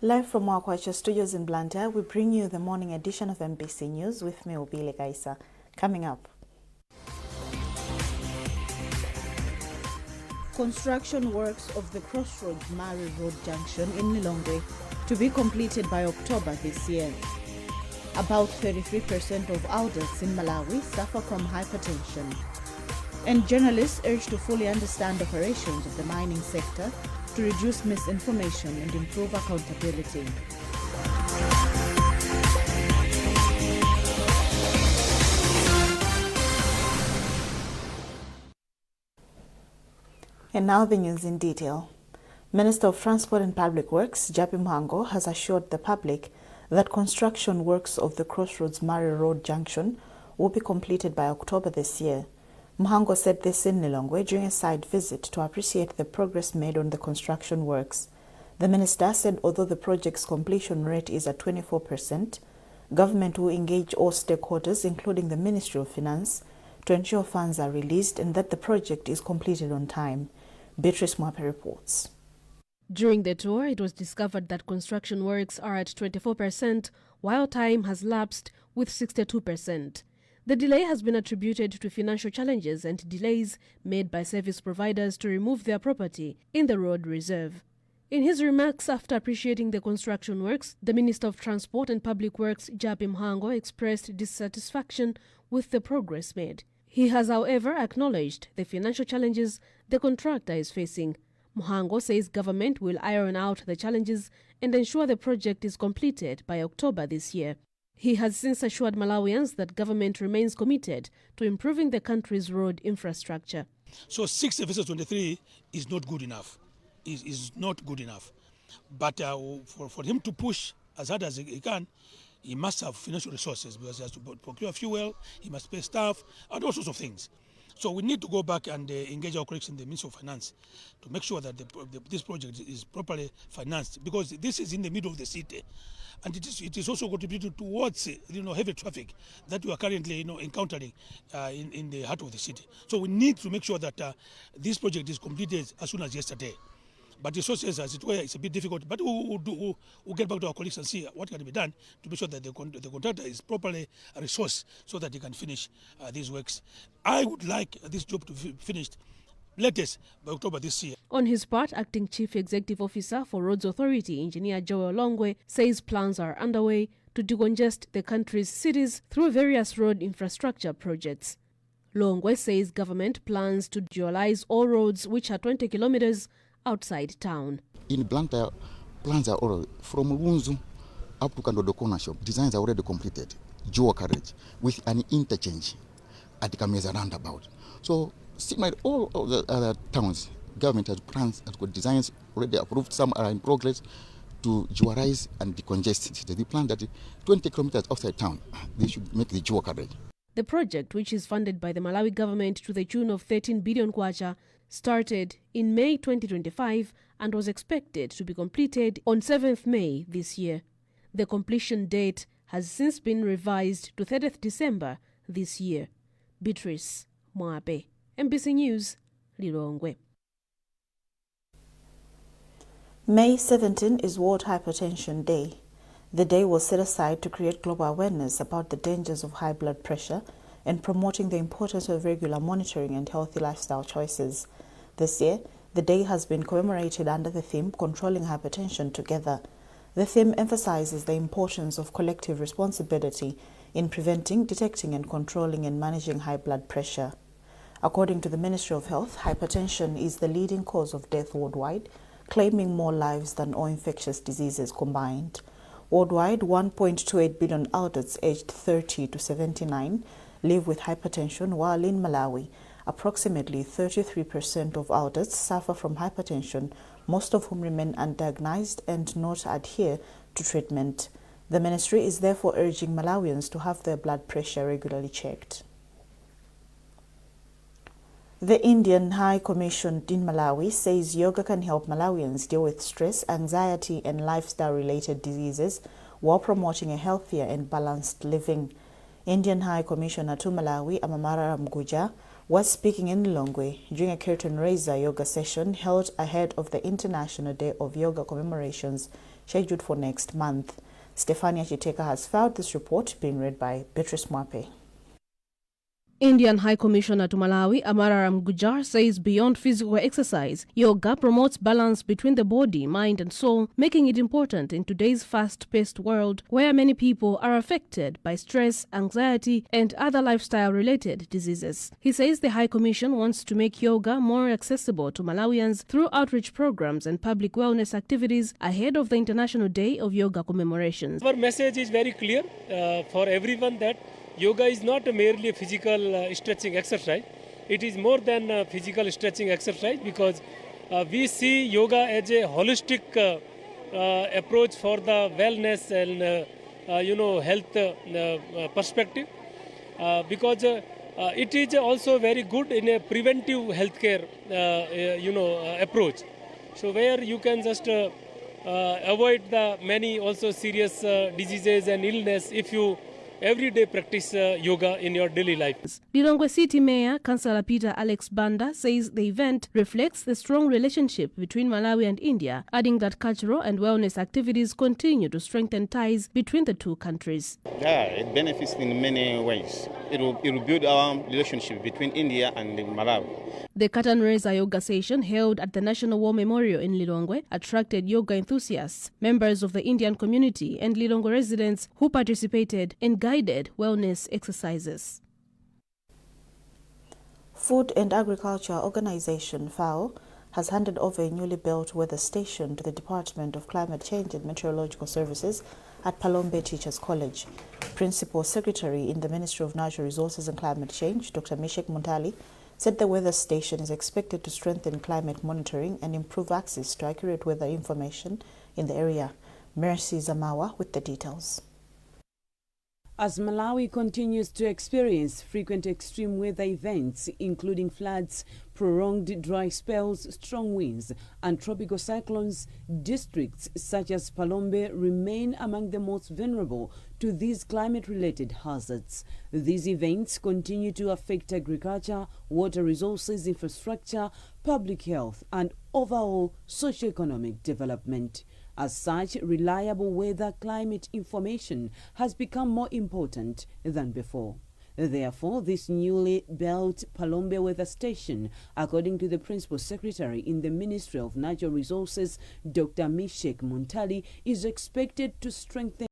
Live from our Kwacha studios in Blantyre, we bring you the morning edition of MBC News with me, Obile Gaisa. Coming up. Construction works of the Crossroads Mari Road Junction in Lilongwe to be completed by October this year. About 33% of adults in Malawi suffer from hypertension. And journalists urge to fully understand operations of the mining sector to reduce misinformation and improve accountability. And now the news in detail. Minister of Transport and Public Works, Japi Mhango, has assured the public that construction works of the Crossroads Mari Road Junction will be completed by October this year. Mhango said this in Lilongwe during a site visit to appreciate the progress made on the construction works. The minister said although the project's completion rate is at 24%, government will engage all stakeholders, including the Ministry of Finance, to ensure funds are released and that the project is completed on time. Beatrice Mwape reports. During the tour, it was discovered that construction works are at 24%, while time has lapsed with 62%. The delay has been attributed to financial challenges and delays made by service providers to remove their property in the road reserve. In his remarks after appreciating the construction works, the Minister of Transport and Public Works, Japi Mhango, expressed dissatisfaction with the progress made. He has, however, acknowledged the financial challenges the contractor is facing. Mhango says government will iron out the challenges and ensure the project is completed by October this year. He has since assured Malawians that government remains committed to improving the country's road infrastructure. So 60 versus 23 is not good enough. Is not good enough. But for him to push as hard as he can, he must have financial resources because he has to procure fuel, he must pay staff, and all sorts of things. So we need to go back and engage our colleagues in the Ministry of Finance to make sure that this project is properly financed, because this is in the middle of the city, and it is also contributing towards heavy traffic that we are currently encountering in the heart of the city. So we need to make sure that this project is completed as soon as yesterday. But the sources, as it were, it's a bit difficult. But we'll get back to our colleagues and see what can be done to make sure that the contractor is properly resourced so that he can finish these works. I would like this job to be finished latest by October this year. On his part, Acting Chief Executive Officer for Roads Authority, Engineer Joel Longwe, says plans are underway to decongest the country's cities through various road infrastructure projects. Longwe says government plans to dualize all roads which are 20 kilometers outside town. In Blantyre, plans are already from Lunzu up to Kandodo Corner Shop. Designs are already completed. Dual carriage with an interchange at Kameza roundabout. So, similar all of the other towns, government has plans, has got designs already approved. Some are in progress to dualize and decongest. The plan that 20 kilometers outside town, they should make the dual carriage. The project, which is funded by the Malawi government to the tune of 13 billion kwacha, started in May 2025 and was expected to be completed on 7th May this year. The completion date has since been revised to 30th December this year. Beatrice Mwape, MBC News, Lilongwe. May 17 is World Hypertension Day. The day was set aside to create global awareness about the dangers of high blood pressure and promoting the importance of regular monitoring and healthy lifestyle choices. This year, the day has been commemorated under the theme Controlling Hypertension Together. The theme emphasizes the importance of collective responsibility in preventing, detecting and controlling and managing high blood pressure. According to the Ministry of Health, hypertension is the leading cause of death worldwide, claiming more lives than all infectious diseases combined. Worldwide, 1.28 billion adults aged 30 to 79 live with hypertension, while in Malawi, approximately 33% of adults suffer from hypertension, most of whom remain undiagnosed and not adhere to treatment. The ministry is therefore urging Malawians to have their blood pressure regularly checked. The Indian High Commission in Malawi says yoga can help Malawians deal with stress, anxiety and lifestyle-related diseases while promoting a healthier and balanced living. Indian High Commissioner to Malawi, Amamara Mguja, was speaking in Lilongwe during a curtain raiser yoga session held ahead of the International Day of Yoga commemorations scheduled for next month. Stefania Chiteka has filed this report, being read by Beatrice Mwape. Indian High Commissioner to Malawi, Amararam Gujar, says beyond physical exercise, yoga promotes balance between the body, mind and soul, making it important in today's fast-paced world where many people are affected by stress, anxiety and other lifestyle-related diseases. He says the High Commission wants to make yoga more accessible to Malawians through outreach programs and public wellness activities ahead of the International Day of Yoga commemorations. Our message is very clear for everyone that yoga is not merely a physical stretching exercise. It is more than a physical stretching exercise because we see yoga as a holistic approach for the wellness and health perspective because it is also very good in a preventive healthcare approach. So where you can just avoid the many also serious diseases and illness if you everyday practice yoga in your daily life. Lilongwe City Mayor, Councillor Peter Alex Banda, says the event reflects the strong relationship between Malawi and India, adding that cultural and wellness activities continue to strengthen ties between the two countries. Yeah, it benefits in many ways. It will build our relationship between India and Malawi. The Curtain Raiser Yoga session held at the National War Memorial in Lilongwe attracted yoga enthusiasts, members of the Indian community and Lilongwe residents who participated in guided wellness exercises. Food and Agriculture Organization, FAO, has handed over a newly built weather station to the Department of Climate Change and Meteorological Services at Palombe Teachers College. Principal Secretary in the Ministry of Natural Resources and Climate Change, Dr. Mishek Muntali, said the weather station is expected to strengthen climate monitoring and improve access to accurate weather information in the area. Mercy Zamawa with the details. As Malawi continues to experience frequent extreme weather events, including floods, prolonged dry spells, strong winds, and tropical cyclones, districts such as Palombe remain among the most vulnerable to these climate-related hazards. These events continue to affect agriculture, water resources, infrastructure, public health, and overall socio-economic development. As such, reliable weather climate information has become more important than before. Therefore, this newly built Palombe weather station, according to the Principal Secretary in the Ministry of Natural Resources, Dr. Mishek Muntali, is expected to strengthen